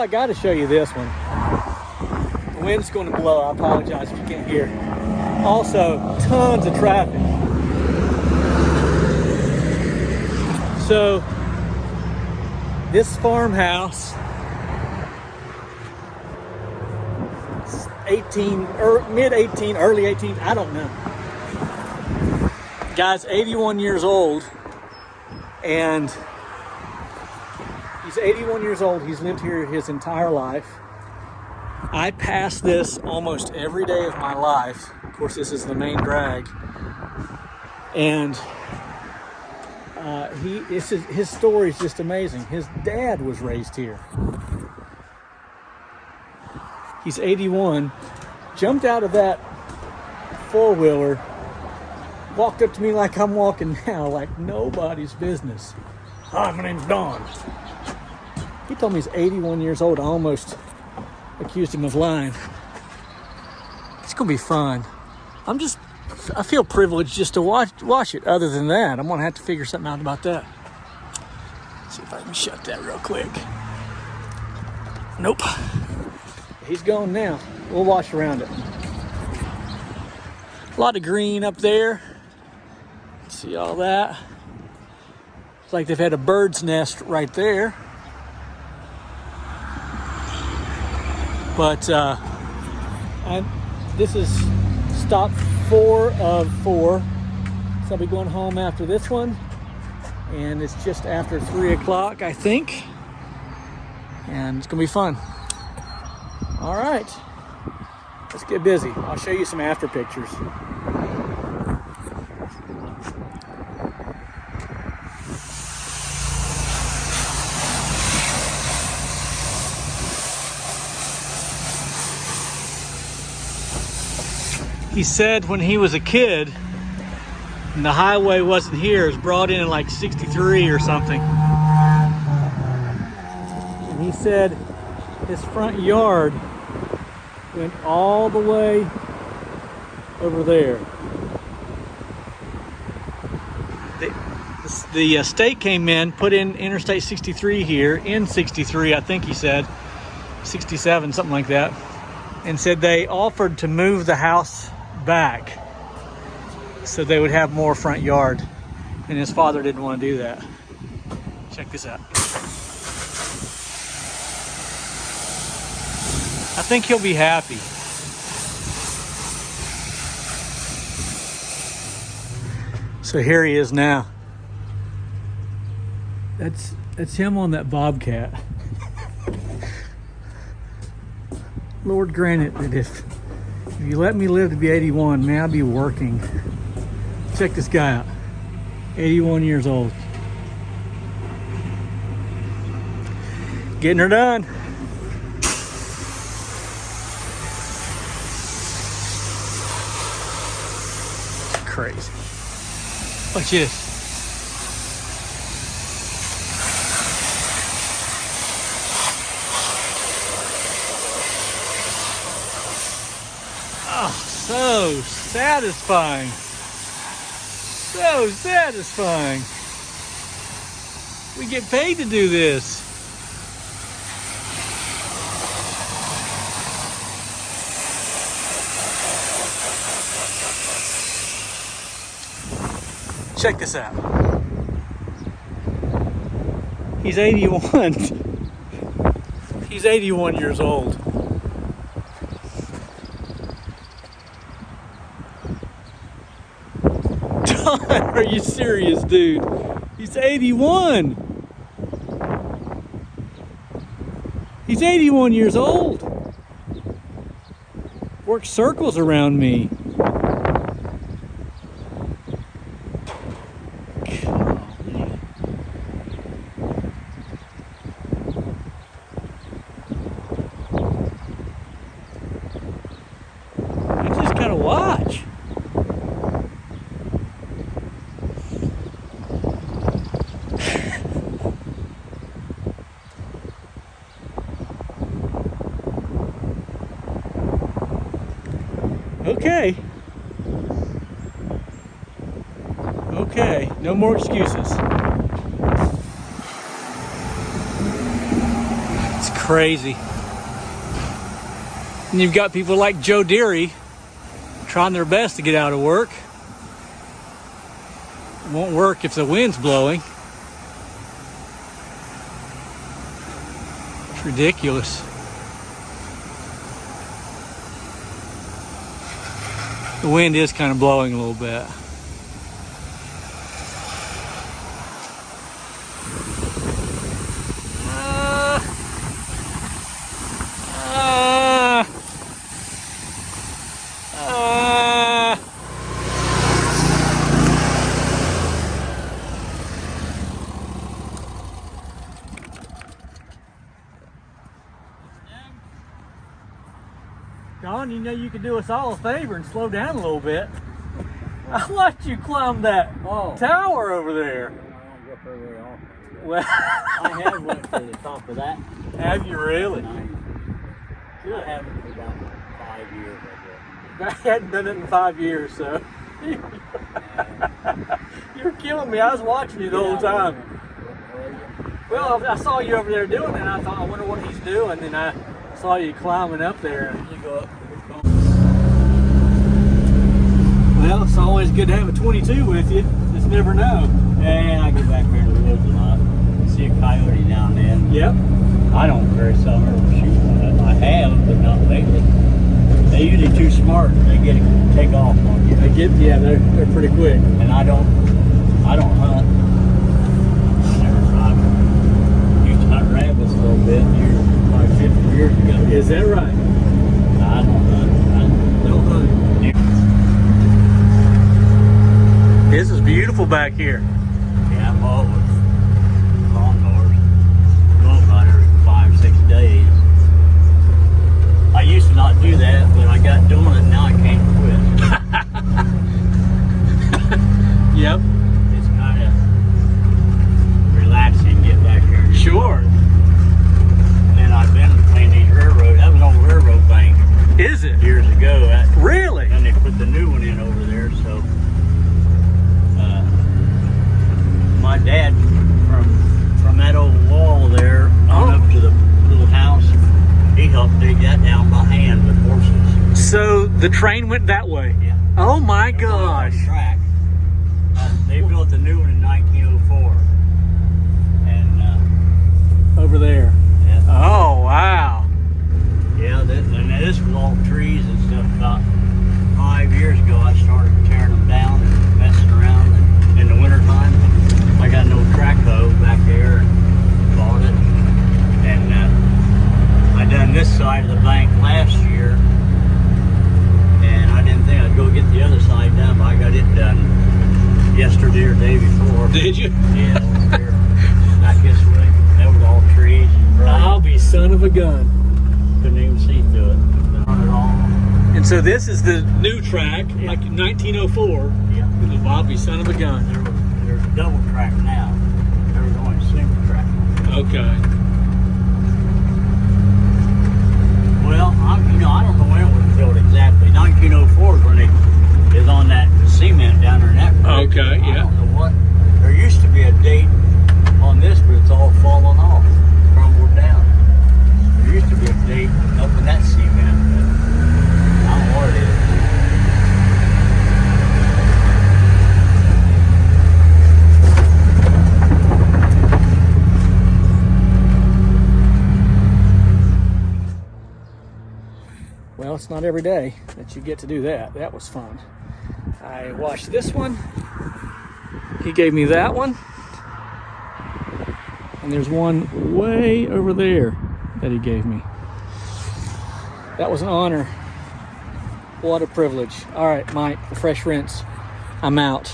I got to show you this one. The wind's going to blow. I apologize if you can't hear. Also, tons of traffic. So, this farmhouse, mid-18, early 18, I don't know. Guy's 81 years old, and he's 81 years old. He's lived here his entire life. I pass this almost every day of my life. Of course, this is the main drag. And his story is just amazing. His dad was raised here. He's 81, jumped out of that four-wheeler, walked up to me like I'm walking now, like nobody's business. Hi, my name's Don. He told me he's 81 years old. I almost accused him of lying. It's gonna be fun. I feel privileged just to watch it. Other than that, I'm gonna have to figure something out about that. Let's see if I can shut that real quick. Nope. He's gone now. We'll wash around it. A lot of green up there. See all that? It's like they've had a bird's nest right there. But this is stop 4 of 4. So I'll be going home after this one. And it's just after 3 o'clock, I think. And it's gonna be fun. All right, let's get busy. I'll show you some after pictures. He said when he was a kid, and the highway wasn't here, it was brought in like 63 or something. And he said his front yard went all the way over there. The state came in, put in Interstate 63 here, in 63, I think he said, 67, something like that, and said they offered to move the house back so they would have more front yard, and his father didn't want to do that. Check this out. I think he'll be happy. So here he is now. That's him on that bobcat. Lord grant it that if you let me live to be 81, may I be working. Check this guy out. 81 years old. Getting her done. Crazy. Watch this. Oh, so satisfying. So satisfying. We get paid to do this. Check this out. He's 81. He's 81 years old. Don, are you serious, dude? He's 81. He's 81 years old. Works circles around me. Watch. Okay. Okay, no more excuses. It's crazy. crazy. And you've got people like Joe Deary trying their best to get out of work. It won't work if the wind's blowing. It's ridiculous. The wind is kind of blowing a little bit. Don, you know you could do us all a favor and slow down a little bit. I watched you climb that tower over there. I don't go very often. Well, I have went to the top of that. have you really? I haven't for about 5 years, I I hadn't done it in 5 years, so. You're killing me. I was watching you the whole time. Well, I saw you over there doing it, and I thought, I wonder what he's doing. And I saw you climbing up there. And you go up. Well, it's always good to have a 22 with you. Just never know. And I go back there in the woods a lot. See a coyote down there. Yep. I don't very seldom ever shoot one. I have, but not lately. They're usually too smart. They get to take off on you. They get, yeah, they're pretty quick. And I don't hunt. I never tried. Used to hunt rabbits a little bit like 50 years ago. Is that right? I don't hunt. Don't hunt. This is beautiful back here. Yeah, I'm always lawnmowers. Go about every 5-6 days. I used to not do that, but I got doing it, now I can't quit. Yep. It's kind of relaxing to get back here. Sure. And I've been between these railroads. That was an old railroad bank Is it? years ago. Really? Then they put the new one in over there, so my dad from that old wall there on up to the little house, he helped dig that down by hand with horses. So the train went that way? Yeah. Oh my It was on gosh. the track. They built the new one in 1904. And Over there. yeah, Oh, wow. and this was all trees and stuff. About 5 years ago, I started tearing them down and messing around. And in the wintertime, I got an old track hoe back there and bought it. And I done this side of the bank last year, and I didn't think I'd go get the other side done, but I got it done yesterday or day before. Did you? Yeah, over here, back this way. That was all trees and brush. I'll be son of a gun. Couldn't even see through it. Couldn't run it all. And so this is the new track, Yeah. like 1904. Yeah. And I'll be son of a gun. There's a double track now. There was only a single track. Okay. Well, I don't know when it was built exactly. 1904 is when it is on that cement down there in that road. Okay, I yeah. don't know what. There used to be a date on this, but it's all fallen off, crumbled down. There used to be a date up in that cement, but I don't know what it is. Well, it's not every day that you get to do that. That was fun. I watched this one. He gave me that one. And there's one way over there that he gave me. That was an honor. What a privilege. All right, Mike, the fresh rinse. I'm out.